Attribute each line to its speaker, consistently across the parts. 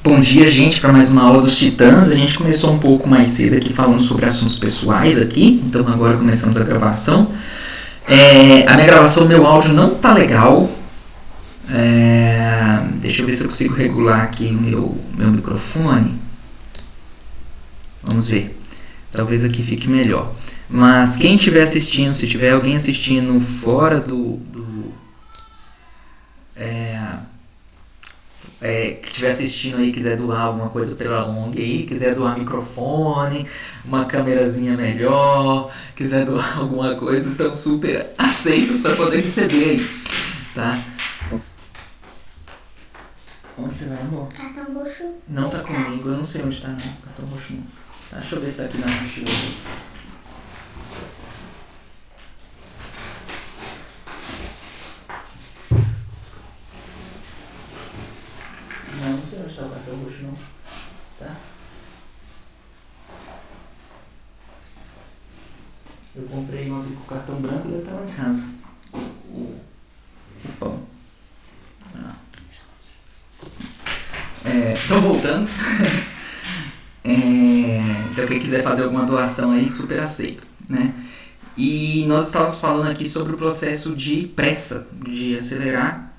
Speaker 1: Bom dia, gente, para mais uma aula dos Titãs. A gente começou um pouco mais cedo aqui falando sobre assuntos pessoais aqui, então agora começamos a gravação. A minha gravação, meu áudio não tá legal. Deixa eu ver se eu consigo regular aqui o meu microfone. Vamos ver. Talvez aqui fique melhor. Mas quem estiver assistindo, se tiver alguém assistindo fora que estiver assistindo aí, quiser doar alguma coisa pela ONG aí, quiser doar microfone, uma câmerazinha melhor, quiser doar alguma coisa, estão super aceitos para poder receber aí, tá? Onde você vai, amor?
Speaker 2: Cartão roxo.
Speaker 1: Não tá comigo, eu não sei onde tá não, cartão roxo não. Tá, deixa eu ver se tá aqui na mochila. Não sei onde tá o cartão roxo não, tá? Eu comprei ontem com o cartão branco e ele tá lá em casa. O pão. Então voltando. Então quem quiser fazer alguma doação aí, super aceito, né? E nós estávamos falando aqui sobre o processo de pressa, de acelerar.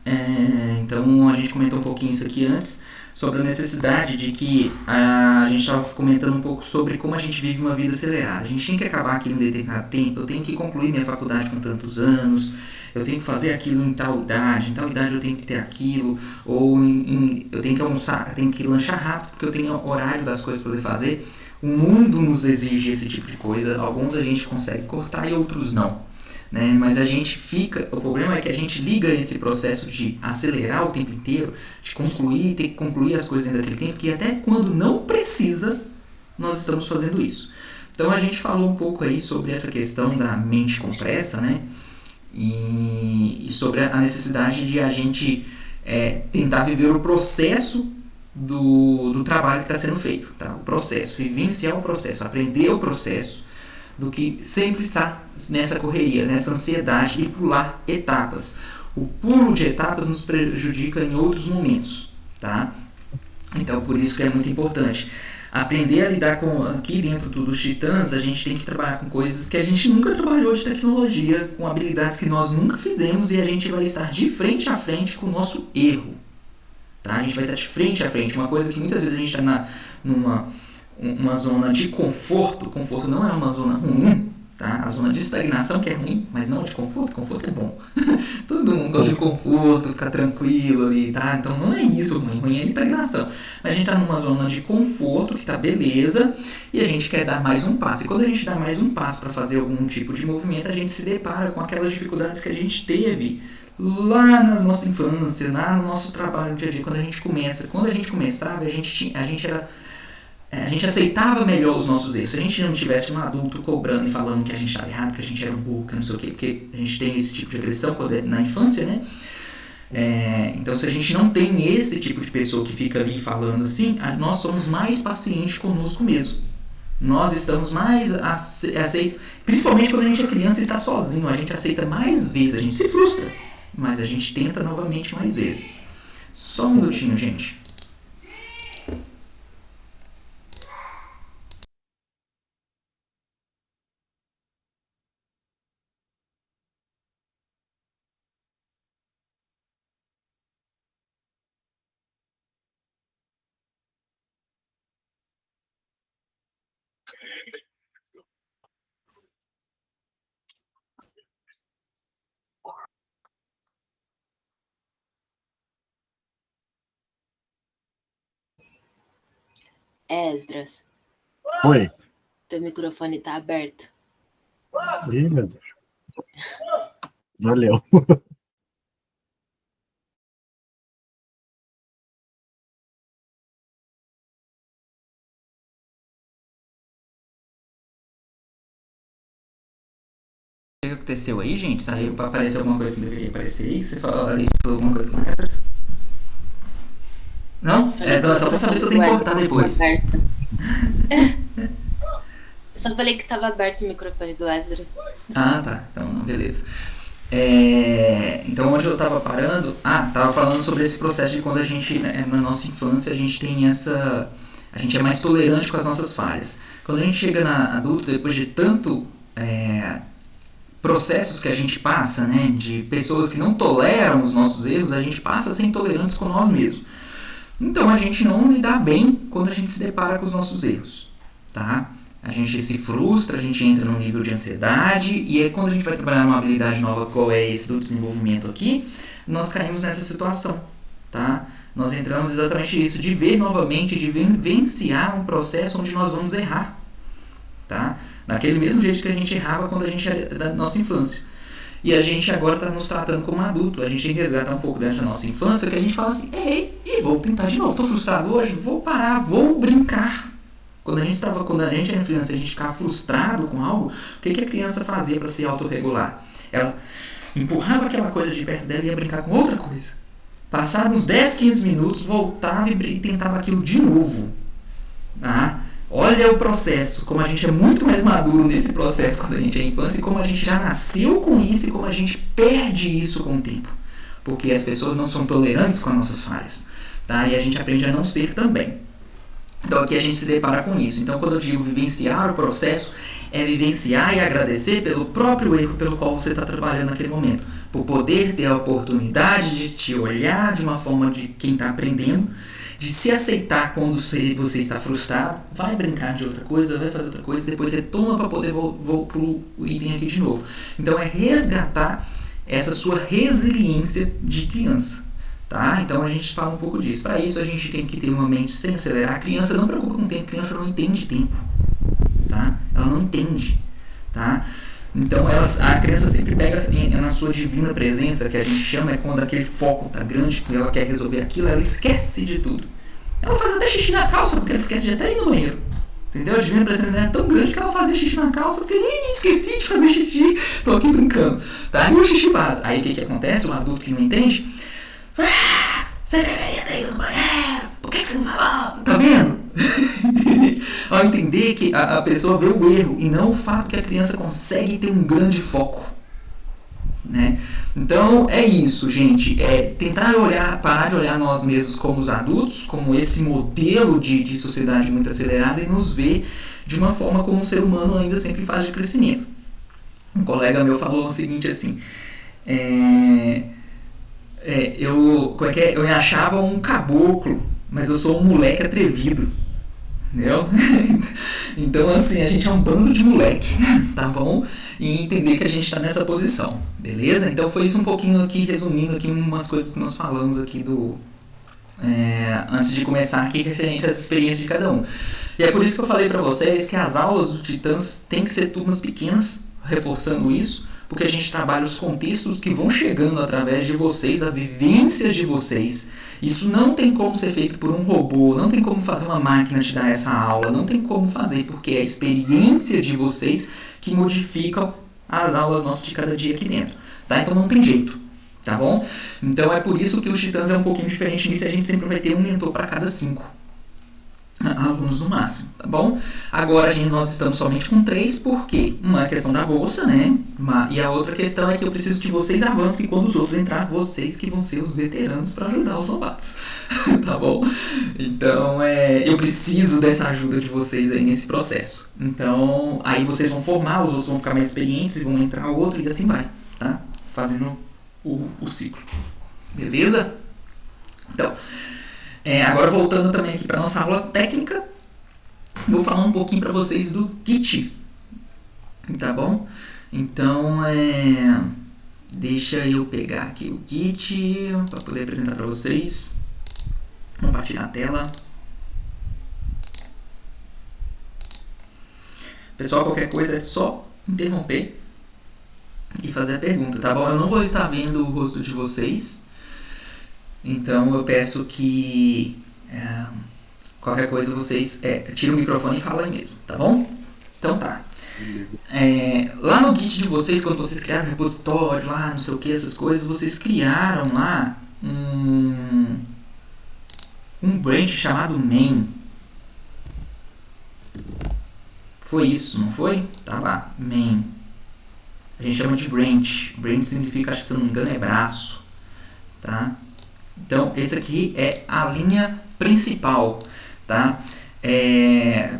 Speaker 1: Então a gente comentou um pouquinho isso aqui antes, sobre a necessidade de que a gente estava comentando um pouco sobre como a gente vive uma vida acelerada. A gente tem que acabar aqui em um determinado tempo, eu tenho que concluir minha faculdade com tantos anos, eu tenho que fazer aquilo em tal idade eu tenho que ter aquilo, ou eu tenho que almoçar, eu tenho que lanchar rápido porque eu tenho horário das coisas para poder fazer. O mundo nos exige esse tipo de coisa, alguns a gente consegue cortar e outros não. Né? Mas o problema é que a gente liga esse processo de acelerar o tempo inteiro, de concluir, ter que concluir as coisas dentro daquele tempo, que até quando não precisa, nós estamos fazendo isso. Então a gente falou um pouco aí sobre essa questão da mente com pressa, né? E sobre a necessidade de a gente tentar viver o processo do trabalho que está sendo feito, tá? O processo, vivenciar o processo, aprender o processo, do que sempre estar nessa correria, nessa ansiedade e pular etapas. O pulo de etapas nos prejudica em outros momentos, tá? Então, por isso que é muito importante. Aprender a lidar com, aqui dentro dos Titãs, a gente tem que trabalhar com coisas que a gente nunca trabalhou de tecnologia, com habilidades que nós nunca fizemos, e a gente vai estar de frente a frente com o nosso erro, tá? A gente vai estar de frente a frente, uma coisa que muitas vezes a gente está numa zona de conforto. Conforto não é uma zona ruim, tá? A zona de estagnação que é ruim, mas não de conforto. Conforto é bom. Todo mundo gosta de conforto, ficar tranquilo ali, tá? Então não é isso ruim. Ruim é a estagnação. Mas a gente tá numa zona de conforto que tá beleza e a gente quer dar mais um passo. E quando a gente dá mais um passo para fazer algum tipo de movimento, a gente se depara com aquelas dificuldades que a gente teve lá na nossa infância, lá no nosso trabalho no dia a dia, quando a gente começava, a gente aceitava melhor os nossos erros. Se a gente não tivesse um adulto cobrando e falando que a gente estava errado, que a gente era um burro, que não sei o quê, porque a gente tem esse tipo de agressão na infância, né? Então, se a gente não tem esse tipo de pessoa que fica ali falando assim, nós somos mais pacientes conosco mesmo. Nós estamos mais aceitos, principalmente quando a gente é criança e está sozinho, a gente aceita mais vezes, a gente se frustra, mas a gente tenta novamente mais vezes. Só um minutinho, gente.
Speaker 3: Esdras,
Speaker 4: Oi.
Speaker 3: teu microfone tá aberto.
Speaker 4: Ih, meu Deus. Valeu.
Speaker 1: O que aconteceu aí, gente? Saiu pra aparecer alguma coisa que não deveria aparecer aí? Você falou ali alguma coisa com essas? Não? Só pra saber se eu tenho que cortar depois.
Speaker 3: Só falei que tava aberto o microfone do Esdras.
Speaker 1: Ah, tá. Então, beleza. Então, onde eu estava parando? Estava falando sobre esse processo de quando a gente, na nossa infância, a gente tem a gente é mais tolerante com as nossas falhas. Quando a gente chega na adulto, depois de tanto processos que a gente passa, né, de pessoas que não toleram os nossos erros, a gente passa a ser intolerantes com nós mesmos. Então, a gente não lida bem quando a gente se depara com os nossos erros, tá? A gente se frustra, a gente entra num nível de ansiedade, e aí quando a gente vai trabalhar numa habilidade nova, qual é esse do desenvolvimento aqui, nós caímos nessa situação, tá? Nós entramos exatamente nisso, de ver novamente, de vivenciar um processo onde nós vamos errar, tá? Daquele mesmo jeito que a gente errava quando a gente era da nossa infância. E a gente agora está nos tratando como adulto, a gente resgata um pouco dessa nossa infância, que a gente fala assim, ei, vou tentar de novo, estou frustrado hoje, vou parar, vou brincar. Quando a gente era criança, a gente ficava frustrado com algo, o que a criança fazia para se autorregular? Ela empurrava aquela coisa de perto dela e ia brincar com outra coisa. Passados uns 10, 15 minutos, voltava e tentava aquilo de novo. Tá? Olha o processo, como a gente é muito mais maduro nesse processo quando a gente é infância e como a gente já nasceu com isso e como a gente perde isso com o tempo. Porque as pessoas não são tolerantes com as nossas falhas. Tá? E a gente aprende a não ser também. Então aqui a gente se depara com isso. Então quando eu digo vivenciar o processo, é vivenciar e agradecer pelo próprio erro pelo qual você está trabalhando naquele momento. Por poder ter a oportunidade de te olhar de uma forma de quem está aprendendo, de se aceitar quando você está frustrado, vai brincar de outra coisa, vai fazer outra coisa, depois você toma para poder voltar para o item aqui de novo. Então é resgatar essa sua resiliência de criança. Tá? Então a gente fala um pouco disso. Para isso a gente tem que ter uma mente sem acelerar. A criança não preocupa com o tempo, a criança não entende tempo. Tá? Ela não entende. Tá? Então a criança sempre pega na sua divina presença, que a gente chama, é quando aquele foco tá grande, que ela quer resolver aquilo, ela esquece de tudo. Ela faz até xixi na calça, porque ela esquece de até ir no banheiro. Entendeu? A divina presença é tão grande que ela fazia xixi na calça, porque esqueci de fazer xixi, tô aqui brincando. Tá? E o xixi passa. Aí o que acontece? O adulto que não entende, você deveria ter ido no banheiro, por que você não falou? Tá vendo? Ao entender que a pessoa vê o erro e não o fato que a criança consegue ter um grande foco, né? Então é isso, gente, é tentar parar de olhar nós mesmos como os adultos, como esse modelo de sociedade muito acelerada, e nos ver de uma forma como um ser humano ainda sempre em fase de crescimento. Um colega meu falou o seguinte assim, eu me achava um caboclo, mas eu sou um moleque atrevido, entendeu? Então assim, a gente é um bando de moleque, tá bom? E entender que a gente está nessa posição, beleza? Então foi isso um pouquinho aqui, resumindo aqui umas coisas que nós falamos aqui antes de começar aqui, referente às experiências de cada um. E é por isso que eu falei para vocês que as aulas do Titãs tem que ser turmas pequenas, reforçando isso, porque a gente trabalha os contextos que vão chegando através de vocês, a vivência de vocês. Isso não tem como ser feito por um robô, não tem como fazer uma máquina te dar essa aula, não tem como fazer, porque é a experiência de vocês que modificam as aulas nossas de cada dia aqui dentro. Tá? Então não tem jeito, tá bom? Então é por isso que os Titãs é um pouquinho diferente nisso, a gente sempre vai ter um mentor para cada 5 alunos no máximo, tá bom? Agora nós estamos somente com 3, porque uma é a questão da bolsa, né? E a outra questão é que eu preciso que vocês avancem, e quando os outros entrar, vocês que vão ser os veteranos para ajudar os novatos, tá bom? Então eu preciso dessa ajuda de vocês aí nesse processo. Então aí vocês vão formar, os outros vão ficar mais experientes e vão entrar o outro, e assim vai, tá? Fazendo o ciclo, beleza? Então agora voltando também aqui para nossa aula técnica, vou falar um pouquinho para vocês do kit, tá bom? Então deixa eu pegar aqui o kit para poder apresentar para vocês, compartilhar a tela. Pessoal, qualquer coisa é só interromper e fazer a pergunta, tá bom? Eu não vou estar vendo o rosto de vocês, então eu peço que qualquer coisa vocês tirem o microfone e falem mesmo, tá bom? Então tá. Lá no Git de vocês, quando vocês criaram o repositório lá, não sei o que, essas coisas, vocês criaram lá um branch chamado main. Foi isso, não foi? Tá lá, main. A gente chama de branch. Branch significa, acho que se eu não me engano, é braço. Tá? Então, esse aqui é a linha principal. Tá?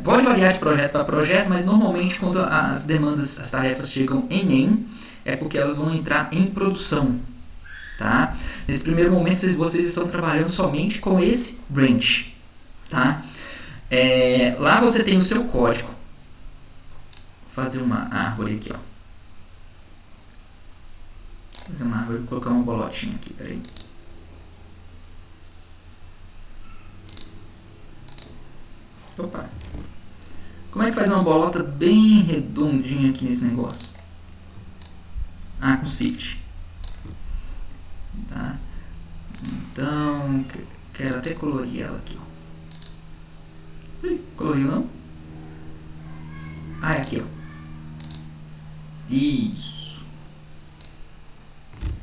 Speaker 1: Pode variar de projeto para projeto, mas normalmente quando as demandas, as tarefas chegam em main, é porque elas vão entrar em produção. Tá? Nesse primeiro momento, vocês estão trabalhando somente com esse branch. Tá? Lá você tem o seu código. Vou fazer uma árvore aqui. Ó. Vou fazer uma árvore e colocar uma bolotinha aqui. Peraí. Opa. Como é que faz uma bolota bem redondinha aqui nesse negócio? Com Shift. Tá? Então, quero até colorir ela aqui. Coloriu não? É aqui, ó. Isso.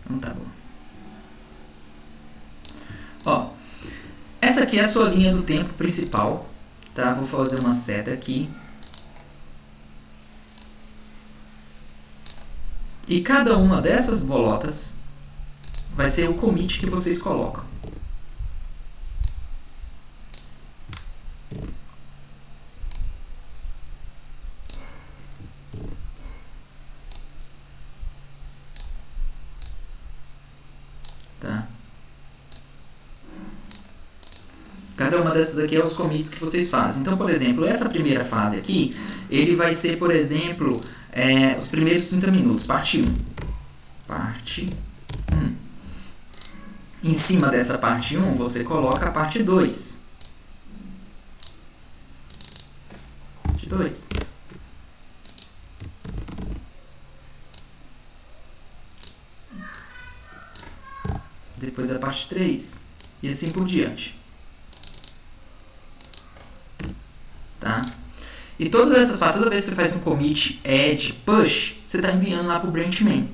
Speaker 1: Então tá bom. Ó, essa aqui é a sua linha do tempo principal. Tá? Vou fazer uma seta aqui. E cada uma dessas bolotas vai ser o commit que vocês colocam. Tá? Cada uma dessas aqui é os commits que vocês fazem. Então, por exemplo, essa primeira fase aqui, ele vai ser, por exemplo, os primeiros 30 minutos, parte 1. Parte 1. Em cima dessa parte 1, você coloca a parte 2. Parte 2. Depois a parte 3. E assim por diante. Tá? E todas essas partes, toda vez que você faz um commit, add, push, você está enviando lá para o branch main.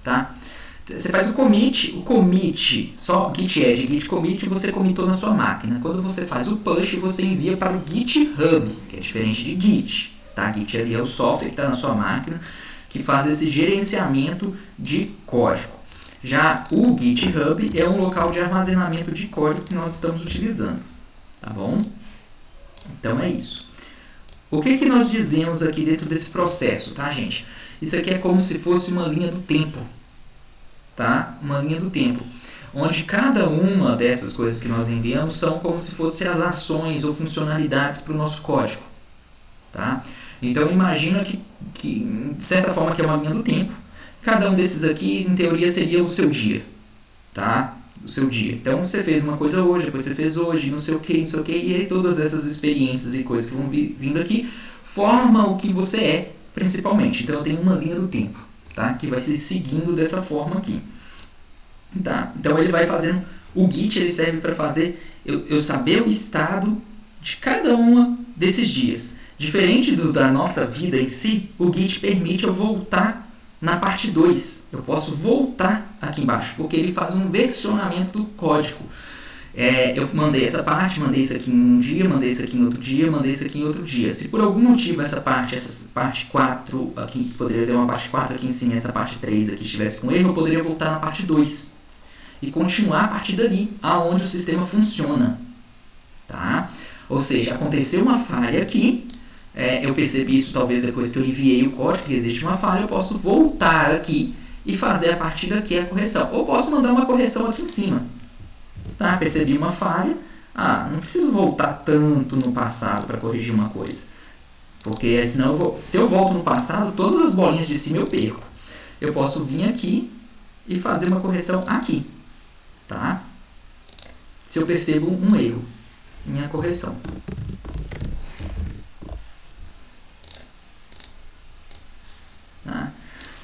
Speaker 1: Tá? Você faz o commit, só git add, git commit, você commitou na sua máquina. Quando você faz o push, você envia para o GitHub, que é diferente de Git. Tá? Git ali é o software que está na sua máquina, que faz esse gerenciamento de código. Já o GitHub é um local de armazenamento de código que nós estamos utilizando. Tá bom? Então é isso. O que nós dizemos aqui dentro desse processo, tá, gente? Isso aqui é como se fosse uma linha do tempo. Tá? Uma linha do tempo. Onde cada uma dessas coisas que nós enviamos são como se fossem as ações ou funcionalidades para o nosso código. Tá? Então imagina que, de certa forma, que é uma linha do tempo. Cada um desses aqui, em teoria, seria o seu dia. Tá? O seu dia. Então você fez uma coisa hoje, depois você fez hoje, não sei o que, e aí todas essas experiências e coisas que vão vindo aqui formam o que você é, principalmente. Então eu tenho uma linha do tempo, tá? Que vai se seguindo dessa forma aqui. Tá? Então ele vai fazendo, o Git ele serve para fazer eu saber o estado de cada uma desses dias. Diferente da nossa vida em si, o Git permite eu voltar na parte 2, eu posso voltar aqui embaixo, porque ele faz um versionamento do código. Eu mandei essa parte, mandei isso aqui em um dia, mandei isso aqui em outro dia, mandei isso aqui em outro dia. Se por algum motivo essa parte 4, aqui poderia ter uma parte 4 aqui em cima, essa parte 3 aqui estivesse com erro, eu poderia voltar na parte 2 e continuar a partir dali, aonde o sistema funciona. Tá? Ou seja, aconteceu uma falha aqui, eu percebi isso talvez depois que eu enviei o código, que existe uma falha, eu posso voltar aqui e fazer a partir daqui a correção. Ou posso mandar uma correção aqui em cima. Tá? Percebi uma falha, não preciso voltar tanto no passado para corrigir uma coisa. Porque senão, se eu volto no passado, todas as bolinhas de cima eu perco. Eu posso vir aqui e fazer uma correção aqui. Tá? Se eu percebo um erro, minha correção. Tá?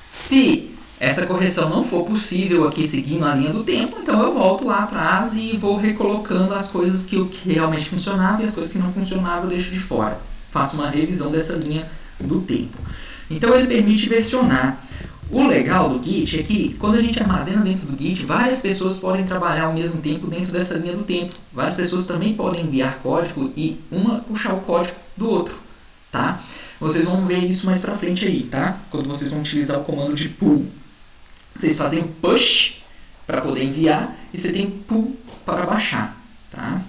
Speaker 1: Se essa correção não for possível aqui seguindo a linha do tempo, então eu volto lá atrás e vou recolocando as coisas que realmente funcionavam e as coisas que não funcionavam eu deixo de fora. Faço uma revisão dessa linha do tempo. Então ele permite versionar. O legal do Git é que quando a gente armazena dentro do Git, várias pessoas podem trabalhar ao mesmo tempo dentro dessa linha do tempo. Várias pessoas também podem enviar código e uma puxar o código do outro. Tá? Vocês vão ver isso mais pra frente aí, tá? Quando vocês vão utilizar o comando de pull. Vocês fazem push para poder enviar e você tem pull para baixar, tá?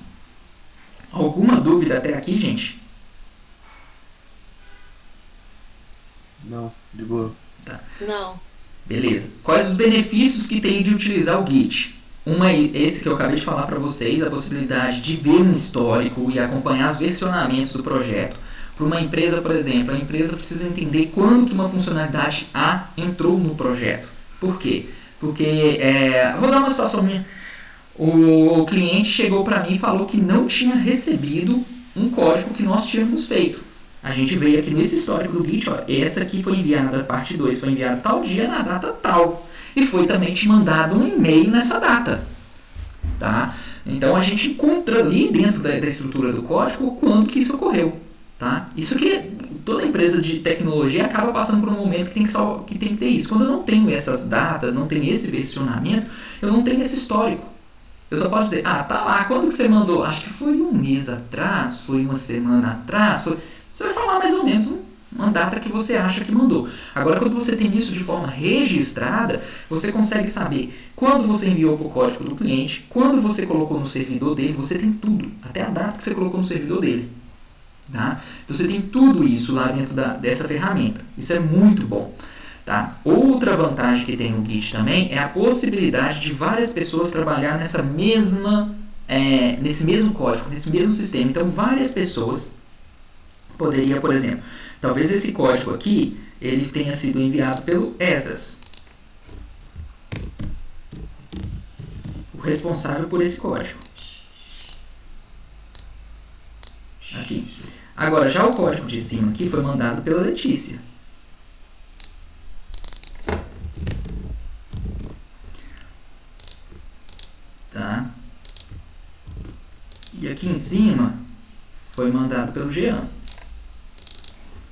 Speaker 1: Alguma dúvida até aqui, gente?
Speaker 2: Não, de boa.
Speaker 1: Tá.
Speaker 3: Não.
Speaker 1: Beleza. Quais os benefícios que tem de utilizar o Git? Uma é esse que eu acabei de falar para vocês, a possibilidade de ver um histórico e acompanhar os versionamentos do projeto. Para uma empresa, por exemplo, a empresa precisa entender quando que uma funcionalidade A entrou no projeto. Por quê? Porque, vou dar uma situação minha. O cliente chegou para mim e falou que não tinha recebido um código que nós tínhamos feito. A gente veio aqui nesse histórico do Git, ó, essa aqui foi enviada, a parte 2 foi enviada tal dia, na data tal. E foi também te mandado um e-mail nessa data. Tá? Então a gente encontra ali dentro da estrutura do código quando que isso ocorreu. Tá? Isso que toda empresa de tecnologia acaba passando por um momento que tem que ter isso. Quando eu não tenho essas datas, não tenho esse versionamento, eu não tenho esse histórico. Eu só posso dizer, tá lá, quando que você mandou? Acho que foi um mês atrás, foi uma semana atrás. Você vai falar mais ou menos uma data que você acha que mandou. Agora, quando você tem isso de forma registrada, você consegue saber quando você enviou para o código do cliente, quando você colocou no servidor dele, você tem tudo, até a data que você colocou no servidor dele. Tá? Então você tem tudo isso lá dentro dessa ferramenta. Isso é muito bom. Tá? Outra vantagem que tem no Git também é a possibilidade de várias pessoas trabalhar nesse mesmo código, nesse mesmo sistema. Então várias pessoas poderia, por exemplo, talvez esse código aqui ele tenha sido enviado pelo Esdras, o responsável por esse código. Aqui. Agora, já o código de cima aqui foi mandado pela Letícia. Tá? E aqui em cima foi mandado pelo Jean.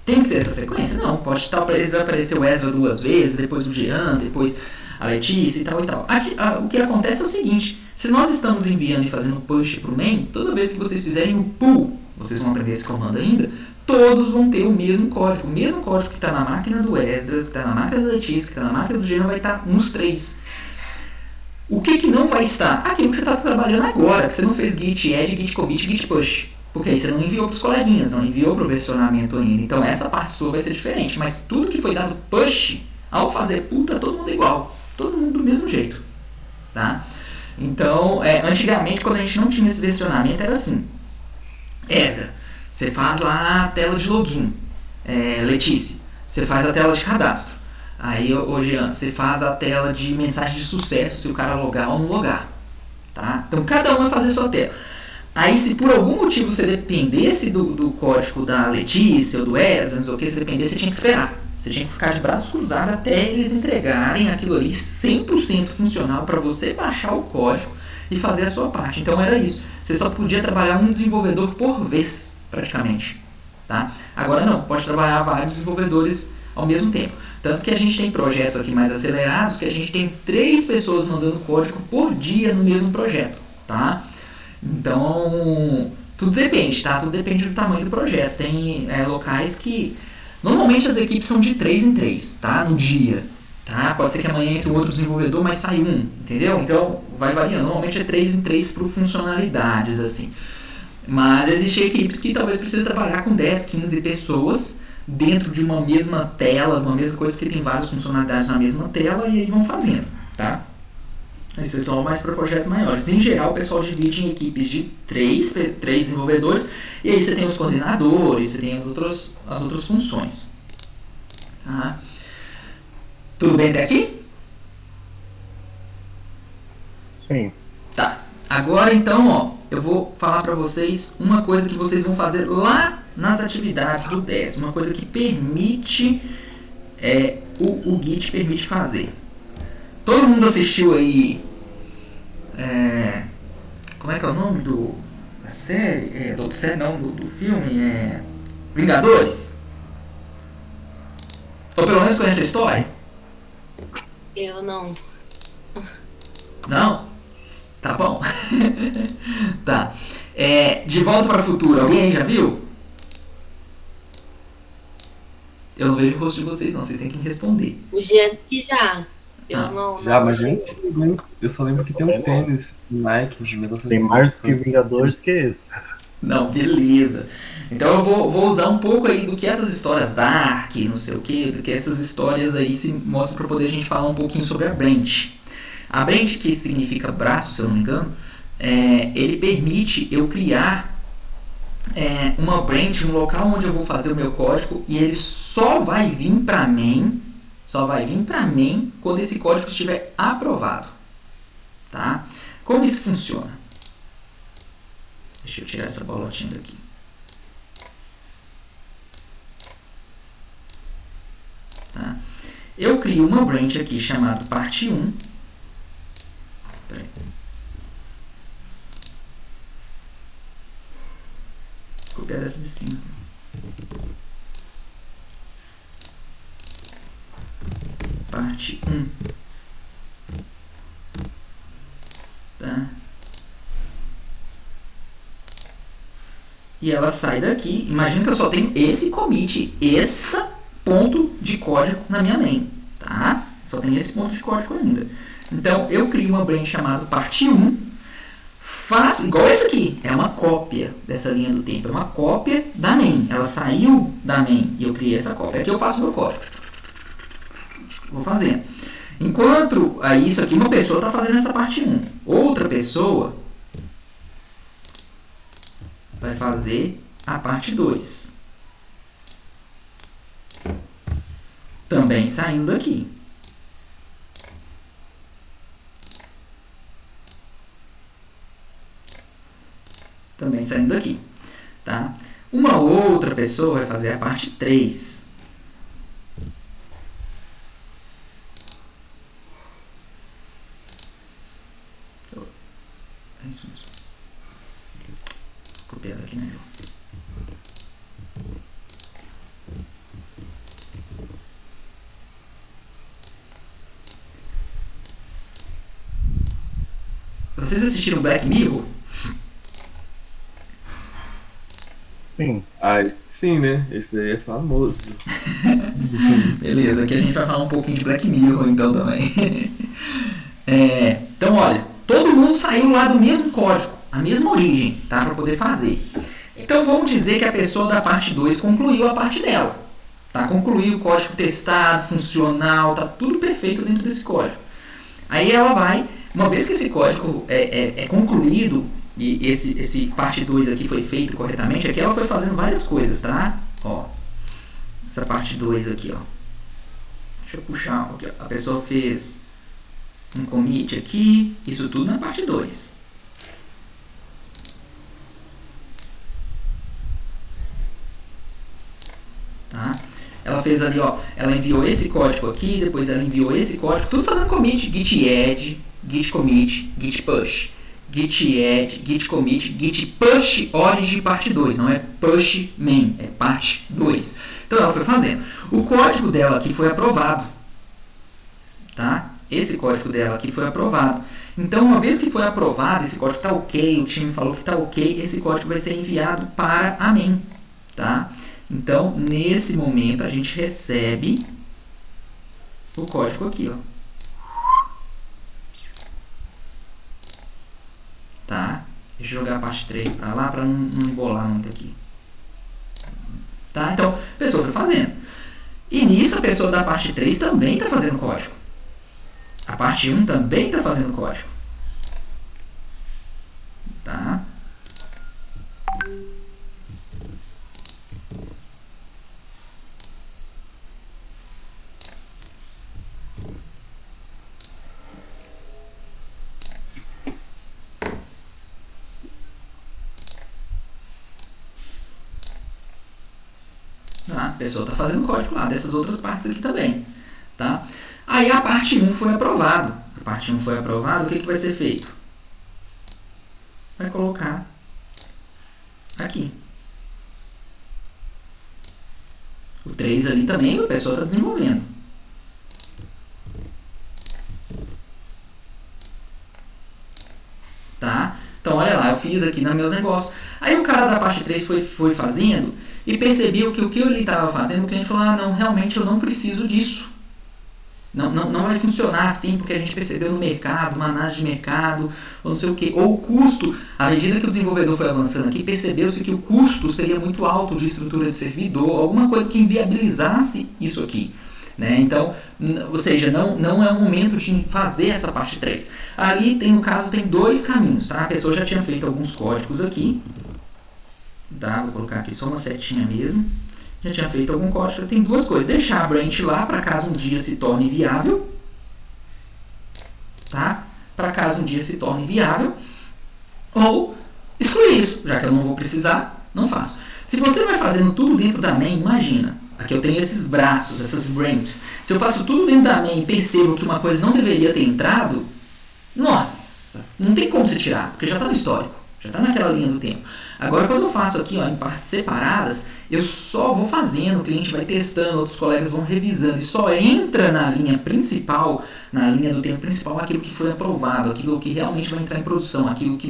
Speaker 1: Tem que ser essa sequência? Não, pode aparecer o Ezra 2 vezes, depois o Jean, depois a Letícia e tal e tal. Aqui, o que acontece é o seguinte, se nós estamos enviando e fazendo push para o main, toda vez que vocês fizerem o pull, vocês vão aprender esse comando ainda, todos vão ter o mesmo código que está na máquina do Esdras, que está na máquina da Letícia, que está na máquina do Jean, vai estar nos três. O que não vai estar? Aquilo que você está trabalhando agora, que você não fez git add, git commit, git push. Porque aí você não enviou para os coleguinhas, não enviou para o versionamento ainda. Então essa parte sua vai ser diferente. Mas tudo que foi dado push, ao fazer pull, tá todo mundo igual. Todo mundo do mesmo jeito. Tá? Então, antigamente, quando a gente não tinha esse versionamento, era assim. Ezra, você faz lá a tela de login. Letícia, você faz a tela de cadastro. Aí, hoje, você faz a tela de mensagem de sucesso, se o cara logar ou não logar. Tá? Então, cada um vai fazer a sua tela. Aí, se por algum motivo você dependesse do código da Letícia ou do Ezra, não sei o que, se dependesse, você tinha que esperar. Você tinha que ficar de braços cruzados até eles entregarem aquilo ali 100% funcional para você baixar o código e fazer a sua parte. Então, era isso. Você só podia trabalhar um desenvolvedor por vez, praticamente. Tá? Agora não, pode trabalhar vários desenvolvedores ao mesmo tempo. Tanto que a gente tem projetos aqui mais acelerados que a gente tem 3 pessoas mandando código por dia no mesmo projeto. Tá? Então, tudo depende, tá? Tudo depende do tamanho do projeto. Tem locais que... Normalmente as equipes são de 3 em 3, tá? No dia. Tá? Pode ser que amanhã entre um outro desenvolvedor, mas sai um, entendeu? Então, vai variando. Normalmente é 3 em 3 por funcionalidades, assim. Mas existem equipes que talvez precisem trabalhar com 10, 15 pessoas dentro de uma mesma tela, de uma mesma coisa, porque tem várias funcionalidades na mesma tela e aí vão fazendo, tá? Isso é só mais para projetos maiores. Em geral, o pessoal divide em equipes de 3 desenvolvedores e aí você tem os coordenadores, você tem as outras funções. Tá? Tudo bem até aqui?
Speaker 4: Sim.
Speaker 1: Tá. Agora então, ó, eu vou falar para vocês uma coisa que vocês vão fazer lá nas atividades do 10. Uma coisa que permite, o Git permite fazer. Todo mundo assistiu aí, como é que é o nome da série? Do filme, Vingadores? Ou pelo menos conhece a história?
Speaker 3: Eu não.
Speaker 1: Não? Tá bom. Tá. De Volta para o Futuro, alguém aí já viu? Eu não vejo o rosto de vocês, não. Vocês têm que me responder.
Speaker 3: O Jean que já. Eu
Speaker 1: Ah,
Speaker 3: não
Speaker 2: Já, mas
Speaker 3: assisti.
Speaker 2: é antigo, hein? Eu só lembro que tem um tênis Nike de 1900.
Speaker 4: Tem mais que Vingadores que esse.
Speaker 1: não, beleza. Então eu vou usar um pouco aí do que essas histórias Dark, não sei o que, do que essas histórias aí se mostram para poder a gente falar um pouquinho sobre a branch. A branch, que significa braço, se eu não me engano, ele permite eu criar uma branch, um local onde eu vou fazer o meu código e ele só vai vir para main quando esse código estiver aprovado, tá? Como isso funciona? Deixa eu tirar essa bolotinha daqui. Tá? Eu crio uma branch aqui chamada parte 1. Peraí. Vou copiar essa de cima. Parte 1. Tá? E ela sai daqui. Imagina que eu só tenho esse commit, esse ponto de código na minha main. Tá? Só tem esse ponto de código ainda. Então eu crio uma branch chamada parte 1. Faço igual essa aqui. É uma cópia dessa linha do tempo. É uma cópia da main. Ela saiu da main e eu criei essa cópia. Aqui eu faço o meu código. Vou fazendo. Enquanto isso aqui, uma pessoa está fazendo essa parte 1. Outra pessoa vai fazer a parte 2. Também saindo daqui. Também saindo daqui. Tá? Uma outra pessoa vai fazer a parte 3. É isso mesmo. Copiar aqui melhor. Vocês assistiram Black Mirror?
Speaker 4: Sim.
Speaker 2: Ah, sim, né? Esse daí é famoso.
Speaker 1: Beleza, aqui a gente vai falar um pouquinho de Black Mirror então também. Então, olha, todo mundo saiu lá do mesmo código, a mesma origem, tá? Para poder fazer. Então, vamos dizer que a pessoa da parte 2 concluiu a parte dela. Tá? Concluiu o código testado, funcional, tá tudo perfeito dentro desse código. Aí ela vai, uma vez que esse código é concluído, e esse parte 2 aqui foi feito corretamente, aqui ela foi fazendo várias coisas, tá? Ó, essa parte 2 aqui, ó. Deixa eu puxar, aqui, a pessoa fez um commit aqui, isso tudo na parte 2. Tá? Ela fez ali, ó, ela enviou esse código aqui, depois ela enviou esse código, tudo fazendo commit, git add, git commit, git push. Git add, git commit, git push origin parte 2, não é push main, é parte 2. Então ela foi fazendo. O código dela aqui foi aprovado. Tá? Esse código dela aqui foi aprovado. Então, uma vez que foi aprovado, esse código está ok, o time falou que está ok, esse código vai ser enviado para a main. Tá? Então, nesse momento, a gente recebe o código aqui, ó. Tá? Deixa eu jogar a parte 3 para lá para não embolar muito aqui. Tá? Então, a pessoa foi fazendo. E nisso a pessoa da parte 3 também está fazendo código. A parte 1 também está fazendo código. Tá? A pessoa está fazendo código lá dessas outras partes aqui também. Tá? Aí a parte 1 foi aprovado. A parte 1 foi aprovado, o que vai ser feito? Vai colocar aqui. O 3 ali também a pessoa está desenvolvendo. Tá? Então olha lá, fiz aqui no meu negócio. Aí o cara da parte 3 foi fazendo e percebeu que o que ele estava fazendo, o cliente falou, não, realmente eu não preciso disso. Não vai funcionar assim, porque a gente percebeu no mercado, uma análise de mercado, ou não sei o que. Ou o custo, à medida que o desenvolvedor foi avançando aqui, percebeu-se que o custo seria muito alto de estrutura de servidor, alguma coisa que inviabilizasse isso aqui. Né? Então, ou seja, não é o momento de fazer essa parte 3. Ali, no caso, tem dois caminhos. Tá? A pessoa já tinha feito alguns códigos aqui. Tá? Vou colocar aqui só uma setinha mesmo. Já tinha feito algum código. Tem duas coisas. Deixar a branch lá para caso um dia se torne viável. Tá? Para caso um dia se torne viável. Ou excluir isso. Já que eu não vou precisar, não faço. Se você vai fazendo tudo dentro da main, imagina. Aqui eu tenho esses braços, essas branches. Se eu faço tudo dentro da main e percebo que uma coisa não deveria ter entrado, nossa, não tem como se tirar, porque já está no histórico. Já está naquela linha do tempo. Agora, quando eu faço aqui em partes separadas, eu só vou fazendo, o cliente vai testando, outros colegas vão revisando, e só entra na linha principal, na linha do tempo principal, aquilo que foi aprovado, aquilo que realmente vai entrar em produção, aquilo que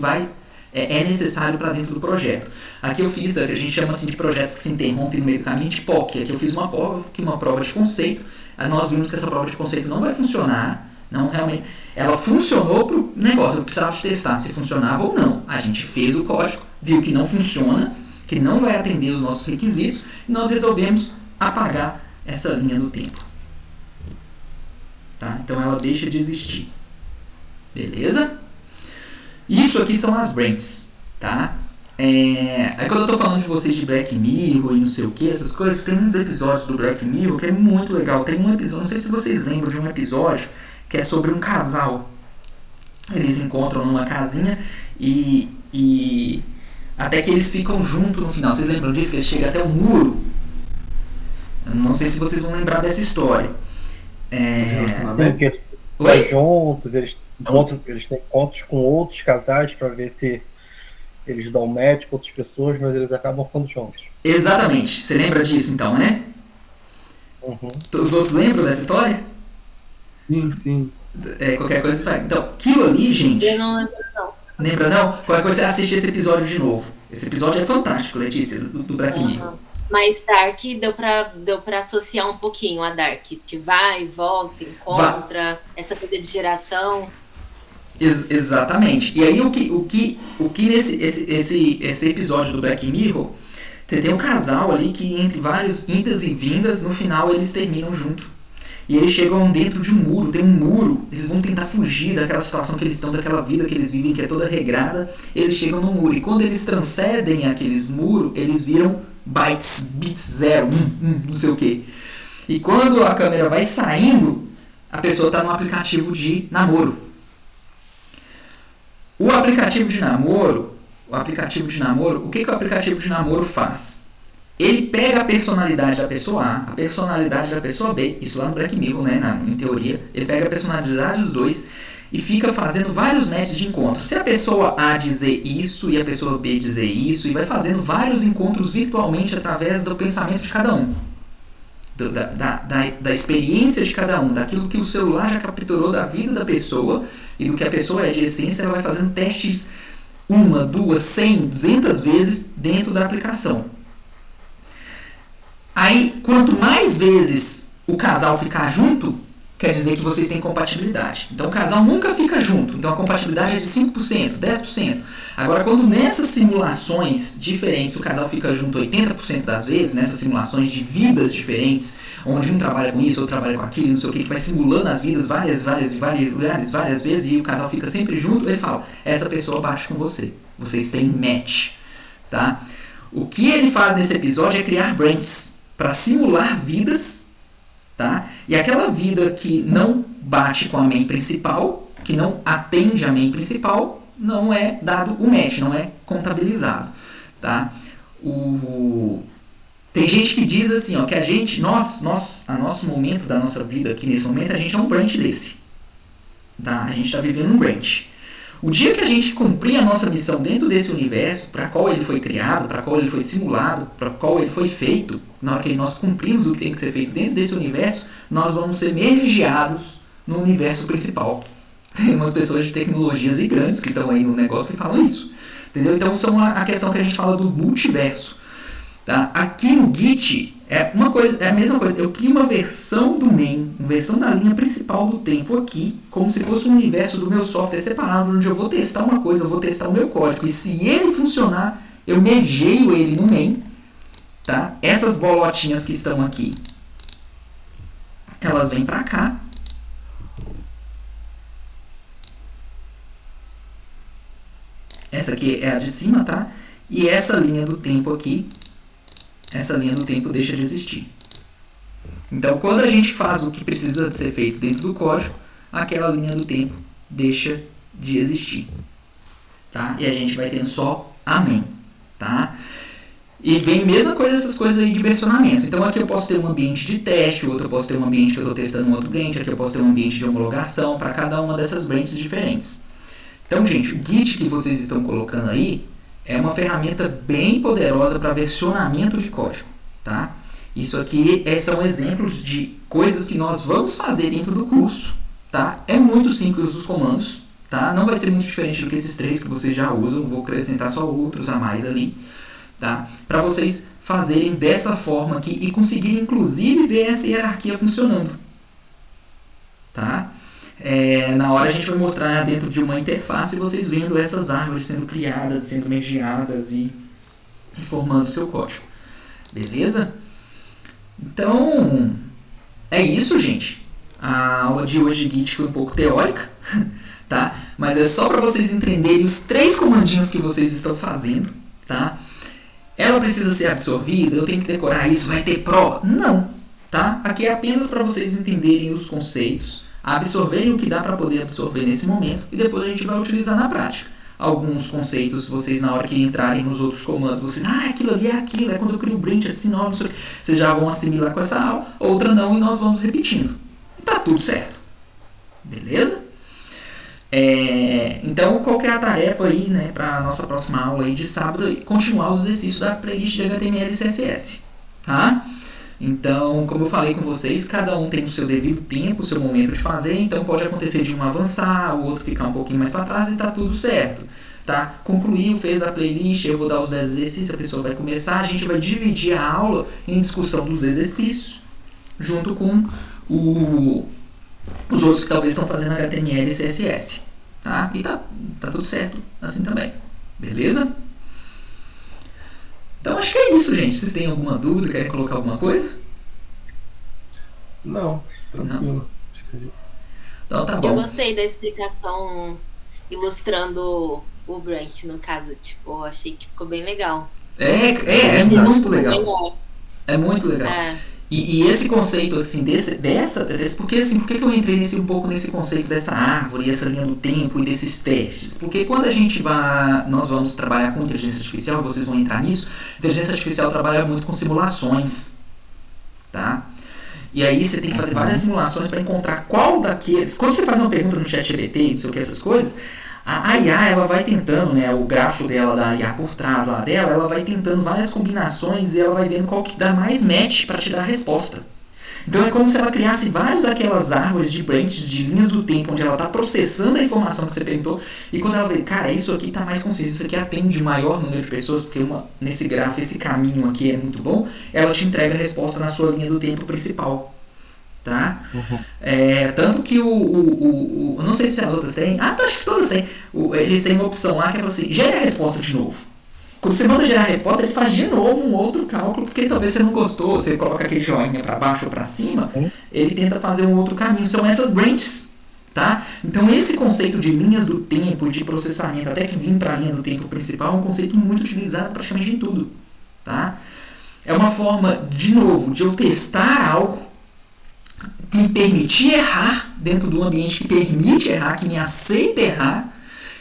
Speaker 1: é necessário para dentro do projeto. Aqui eu fiz, a gente chama assim de projetos que se interrompem no meio do caminho, de POC. Aqui eu fiz uma prova de conceito, nós vimos que essa prova de conceito não vai funcionar, não realmente. Ela funcionou para o negócio, eu precisava de testar se funcionava ou não. A gente fez o código, viu que não funciona, que não vai atender os nossos requisitos, e nós resolvemos apagar essa linha do tempo. Tá? Então ela deixa de existir. Beleza? Isso aqui são as branches. Tá? Aí quando eu estou falando de vocês de Black Mirror e não sei o que, essas coisas, tem uns episódios do Black Mirror que é muito legal. Tem um episódio, não sei se vocês lembram de um episódio que é sobre um casal. Eles encontram numa casinha e até que eles ficam juntos no final. Vocês lembram disso? Que ele chega até o muro. Eu não sei se vocês vão lembrar dessa história.
Speaker 4: Oi? Juntos, eles têm encontros com outros casais para ver se eles dão match com outras pessoas, mas eles acabam ficando juntos.
Speaker 1: Exatamente. Você lembra disso então, né?
Speaker 4: Uhum.
Speaker 1: Os outros lembram dessa história?
Speaker 2: Sim.
Speaker 1: Qualquer coisa você faz. Então, aquilo ali, gente.
Speaker 3: Eu não lembro, não.
Speaker 1: Lembra não? Qualquer coisa você assiste esse episódio de novo. Esse episódio é fantástico, Letícia, do Black Mirror.
Speaker 3: Mas Dark deu pra associar um pouquinho a Dark, que vai, volta, encontra, essa coisa de geração.
Speaker 1: Exatamente. E aí o que nesse episódio do Black Mirror, tem um casal ali que entre vários indas e vindas, no final eles terminam junto. E eles chegam dentro de um muro, tem um muro, eles vão tentar fugir daquela situação que eles estão, daquela vida que eles vivem, que é toda regrada, eles chegam no muro. E quando eles transcendem aqueles muros, eles viram bits 0, 1, não sei o que. E quando a câmera vai saindo, a pessoa está no aplicativo de namoro. O aplicativo de namoro, o que o aplicativo de namoro faz? Ele pega a personalidade da pessoa A, a personalidade da pessoa B, isso lá no Black Mirror, né, em teoria, ele pega a personalidade dos dois e fica fazendo vários matches de encontro. Se a pessoa A dizer isso e a pessoa B dizer isso, e vai fazendo vários encontros virtualmente através do pensamento de cada um, da experiência de cada um, daquilo que o celular já capturou da vida da pessoa e do que a pessoa é de essência, ela vai fazendo testes 1, 2, 100, 200 vezes dentro da aplicação. Aí, quanto mais vezes o casal ficar junto, quer dizer que vocês têm compatibilidade. Então, o casal nunca fica junto. Então, a compatibilidade é de 5%, 10%. Agora, quando nessas simulações diferentes o casal fica junto 80% das vezes, nessas simulações de vidas diferentes, onde um trabalha com isso, outro trabalha com aquilo, não sei o que vai simulando as vidas várias vezes, e o casal fica sempre junto, ele fala, essa pessoa bate com você. Vocês têm match. Tá? O que ele faz nesse episódio é criar branches para simular vidas, tá? E aquela vida que não bate com a main principal, que não atende a main principal, não é dado o match, não é contabilizado, tá? Tem gente que diz assim, ó, que a gente, a nosso momento da nossa vida aqui nesse momento, a gente é um branch desse, tá? A gente está vivendo um branch. O dia que a gente cumprir a nossa missão dentro desse universo, para qual ele foi criado, para qual ele foi simulado, para qual ele foi feito, na hora que nós cumprimos o que tem que ser feito dentro desse universo, nós vamos ser mergeados no universo principal. Tem umas pessoas de tecnologias e grandes que estão aí no negócio que falam isso. Entendeu? Então são a questão que a gente fala do multiverso. Tá? Aqui no Git é a mesma coisa. Eu crio uma versão do main, uma versão da linha principal do tempo aqui, como se fosse um universo do meu software separado, onde eu vou testar uma coisa, eu vou testar o meu código. E se ele funcionar, eu mergeio ele no main. Tá? Essas bolotinhas que estão aqui, elas vêm para cá. Essa aqui é a de cima, tá? E essa linha do tempo aqui, essa linha do tempo deixa de existir. Então, quando a gente faz o que precisa de ser feito dentro do código, aquela linha do tempo deixa de existir. Tá? E a gente vai tendo só amém. Tá? E vem a mesma coisa, essas coisas aí de versionamento. Então, aqui eu posso ter um ambiente de teste, outro eu posso ter um ambiente que eu estou testando um outro branch, aqui eu posso ter um ambiente de homologação para cada uma dessas branches diferentes. Então, gente, o Git que vocês estão colocando aí é uma ferramenta bem poderosa para versionamento de código, tá? Isso aqui são exemplos de coisas que nós vamos fazer dentro do curso, tá? É muito simples os comandos, tá? Não vai ser muito diferente do que esses 3 que vocês já usam, vou acrescentar só outros a mais ali, tá? Para vocês fazerem dessa forma aqui e conseguirem, inclusive, ver essa hierarquia funcionando, tá? Na hora a gente vai mostrar dentro de uma interface vocês vendo essas árvores sendo criadas, sendo mergeadas e formando o seu código. Beleza? Então, é isso, gente. A aula de hoje de Git foi um pouco teórica, tá? Mas é só para vocês entenderem os 3 comandinhos que vocês estão fazendo, tá? Ela precisa ser absorvida, eu tenho que decorar isso, vai ter pró? Não, tá? Aqui é apenas para vocês entenderem os conceitos, absorverem o que dá para poder absorver nesse momento e depois a gente vai utilizar na prática. Alguns conceitos, vocês na hora que entrarem nos outros comandos, vocês, aquilo ali é aquilo, é quando eu crio um branch assim, não sei o que, vocês já vão assimilar com essa aula, outra não, e nós vamos repetindo. E tá tudo certo. Beleza? Então, qual que é a tarefa aí, né, para a nossa próxima aula aí de sábado, continuar os exercícios da playlist de HTML e CSS, tá? Então, como eu falei com vocês, cada um tem o seu devido tempo, o seu momento de fazer, então pode acontecer de um avançar, o outro ficar um pouquinho mais para trás e tá tudo certo, tá? Concluiu, fez a playlist, eu vou dar os 10 exercícios, a pessoa vai começar, a gente vai dividir a aula em discussão dos exercícios, junto com os outros que talvez estão fazendo HTML e CSS, tá? E tá tudo certo assim também, beleza? Então acho que é isso, gente. Vocês têm alguma dúvida? Querem colocar alguma coisa?
Speaker 2: Não, tranquilo.
Speaker 1: Então tá bom.
Speaker 3: Eu gostei da explicação ilustrando o branch, no caso. Tipo, eu achei que ficou bem legal.
Speaker 1: É muito legal. É muito legal.
Speaker 3: É.
Speaker 1: E esse conceito, assim, porque assim, por que eu entrei um pouco nesse conceito dessa árvore, essa linha do tempo e desses testes? Porque quando nós vamos trabalhar com inteligência artificial, vocês vão entrar nisso, inteligência artificial trabalha muito com simulações, tá? E aí você tem que fazer várias simulações para encontrar qual daqueles... Quando você faz uma pergunta no ChatGPT, não sei o que, essas coisas, a IA, ela vai tentando, né, o grafo dela, da IA por trás lá dela, ela vai tentando várias combinações e ela vai vendo qual que dá mais match para te dar a resposta. Então é como se ela criasse várias daquelas árvores de branches, de linhas do tempo, onde ela está processando a informação que você perguntou, e quando ela vê, cara, isso aqui está mais conciso, isso aqui atende maior número de pessoas, porque nesse grafo, esse caminho aqui é muito bom, ela te entrega a resposta na sua linha do tempo principal. Tá? Uhum. Tanto que eu não sei se as outras têm, acho que todas têm, eles têm uma opção lá que é assim, gere a resposta de novo. Quando você manda gerar a resposta, ele faz de novo um outro cálculo, porque talvez você não gostou, você coloca aquele joinha para baixo ou para cima, ele tenta fazer um outro caminho, são essas branches, tá? Então esse conceito de linhas do tempo, de processamento, até que vir para a linha do tempo principal, é um conceito muito utilizado praticamente em tudo, tá? É uma forma, de novo, de eu testar algo, me permitir errar dentro do ambiente que permite errar, que me aceita errar,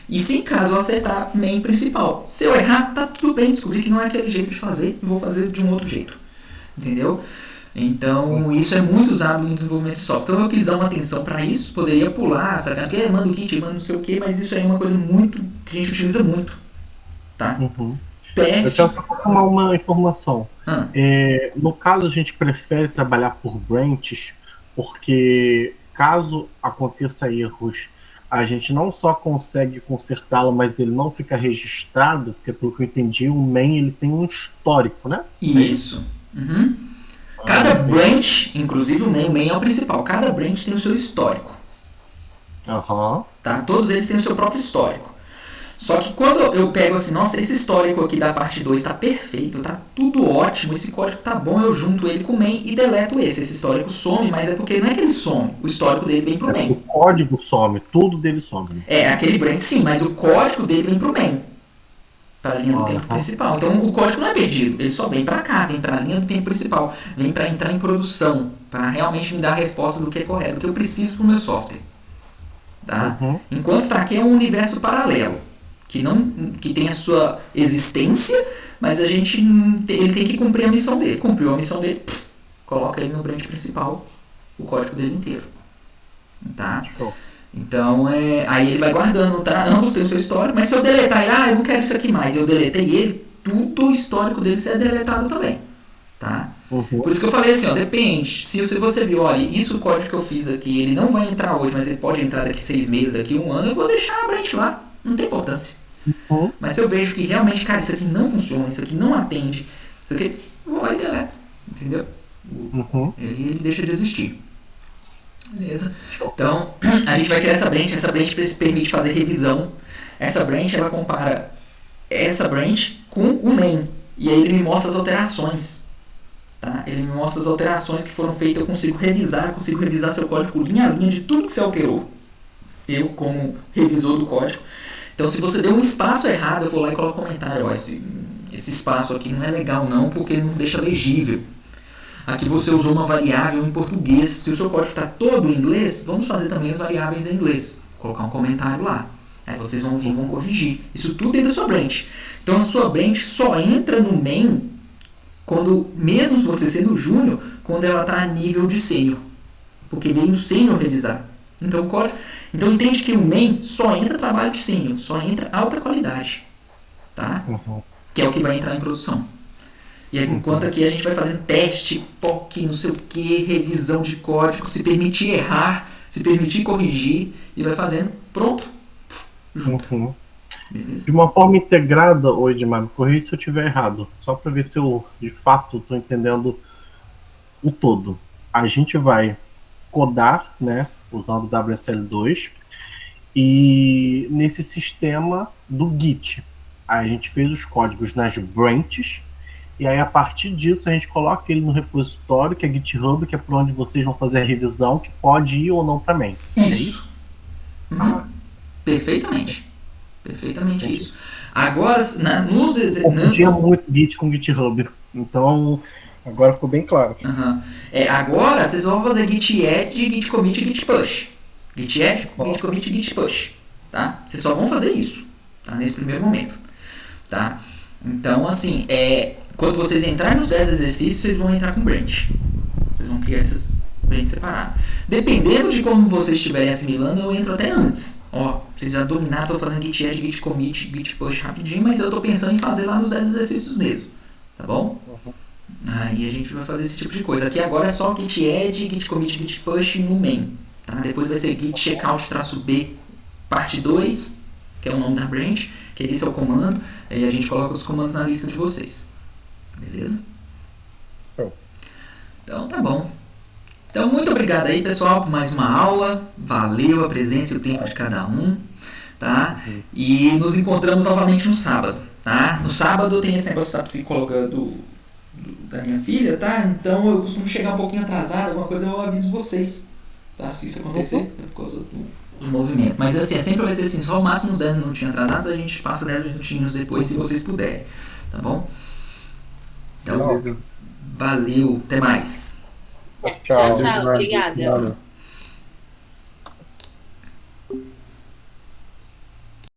Speaker 1: e se caso eu acertar, main principal. Se eu errar, tá tudo bem, descobri que não é aquele jeito de fazer e vou fazer de um outro jeito. Entendeu? Então, isso é muito usado no desenvolvimento de software. Então, eu quis dar uma atenção para isso, poderia pular, sabe? Porque manda o kit, manda não sei o que, mas isso aí é uma coisa muito que a gente utiliza muito. Tá?
Speaker 4: Uhum. Eu quero só confirmar uma informação. No caso, a gente prefere trabalhar por branches, porque caso aconteça erros, a gente não só consegue consertá-lo, mas ele não fica registrado, porque pelo que eu entendi, o main ele tem um histórico, né?
Speaker 1: Isso. Uhum. Cada branch, inclusive o main é o principal, cada branch tem o seu histórico.
Speaker 4: Aham.
Speaker 1: Tá? Todos eles têm o seu próprio histórico. Só que quando eu pego assim, nossa, esse histórico aqui da parte 2 tá perfeito, tá tudo ótimo, esse código tá bom, eu junto ele com o main e deleto esse. Esse histórico some, mas é porque não é que ele some, o histórico dele vem pro
Speaker 4: O
Speaker 1: main.
Speaker 4: código some, tudo dele some.
Speaker 1: É, aquele branch sim, mas o código dele vem pro main. Pra linha do tempo principal. Então o código não é perdido, ele só vem pra cá, vem pra linha do tempo principal, vem pra entrar em produção, pra realmente me dar a resposta do que é correto, do que eu preciso pro meu software. Tá? Enquanto tá aqui é um universo paralelo, que tem a sua existência, mas ele tem que cumprir a missão dele. Cumpriu a missão dele, coloca ele no branch principal, o código dele inteiro. Tá? Então, aí ele vai guardando, tá? Ambos têm o seu histórico, mas se eu deletar ele, eu não quero isso aqui mais, eu deletei ele, tudo o histórico dele é deletado também. Tá? Por isso que eu falei assim, ó, depende. Se você viu, olha, isso o código que eu fiz aqui, ele não vai entrar hoje, mas ele pode entrar daqui 6 meses, daqui 1 ano, eu vou deixar a branch lá. Não tem importância. Mas se eu vejo que realmente, cara, isso aqui não funciona, isso aqui não atende, isso aqui, eu vou lá e deleto. Entendeu? Ele deixa de existir. Beleza? Então, a gente vai criar essa branch permite fazer revisão. Essa branch, ela compara essa branch com o main. E aí ele me mostra as alterações. Tá? Ele me mostra as alterações que foram feitas, eu consigo revisar seu código linha a linha de tudo que você alterou. Eu, como revisor do código. Então, se você deu um espaço errado, eu vou lá e coloco comentário. Ó, esse espaço aqui não é legal não, porque não deixa legível. Aqui você usou uma variável em português. Se o seu código está todo em inglês, vamos fazer também as variáveis em inglês. Vou colocar um comentário lá. Aí vocês vão vir e vão corrigir. Isso tudo dentro da sua branch. Então, a sua branch só entra no main quando, mesmo se você sendo júnior, quando ela está a nível de sênior. Porque vem o sênior revisar. Então, entende que o main só entra trabalho de sênior, só entra alta qualidade. Tá? Que é o que vai entrar em produção. E aí, enquanto aqui a gente vai fazendo teste, POC, não sei o que, revisão de código, se permitir errar, se permitir corrigir, e vai fazendo, pronto, junto. Beleza?
Speaker 4: De uma forma integrada, Edmar, me corrija se eu estiver errado, só para ver se eu, de fato, estou entendendo o todo. A gente vai codar, né, usando o WSL2, e nesse sistema do Git, a gente fez os códigos nas branches, e aí a partir disso a gente coloca ele no repositório, que é GitHub, que é por onde vocês vão fazer a revisão, que pode ir ou não para main.
Speaker 1: Isso.
Speaker 4: É isso?
Speaker 1: Perfeitamente. Perfeitamente isso. Agora, nos
Speaker 4: confundia muito Git com GitHub. Então, agora ficou bem claro.
Speaker 1: Agora, vocês vão fazer git add, git commit e git push. Git add, git commit e git push. Tá? Vocês só vão fazer isso. Tá? Nesse primeiro momento. Tá? Então, assim, quando vocês entrarem nos 10 exercícios, vocês vão entrar com branch. Vocês vão criar essas branch separadas. Dependendo de como vocês estiverem assimilando, eu entro até antes. Ó, vocês já dominaram, estou fazendo git add, git commit, git push rapidinho, mas eu estou pensando em fazer lá nos 10 exercícios mesmo. Tá bom? Aí a gente vai fazer esse tipo de coisa. Aqui agora é só git add, git commit, git push no main. Tá? Depois vai ser git checkout-b parte 2, que é o nome da branch, que esse é o comando. Aí a gente coloca os comandos na lista de vocês. Beleza? Então tá bom. Então muito obrigado aí, pessoal, por mais uma aula. Valeu a presença e o tempo de cada um. Tá? E nos encontramos novamente no sábado. Tá? No sábado tem esse negócio da psicóloga da minha filha, tá? Então eu costumo chegar um pouquinho atrasado, alguma coisa eu aviso vocês. Tá? Se isso acontecer, é por causa do movimento. Mas assim, sempre vai ser assim, só o máximo uns 10 minutinhos atrasados, a gente passa 10 minutinhos depois, se vocês puderem. Tá bom? Então, valeu, até mais.
Speaker 3: Tchau, obrigada.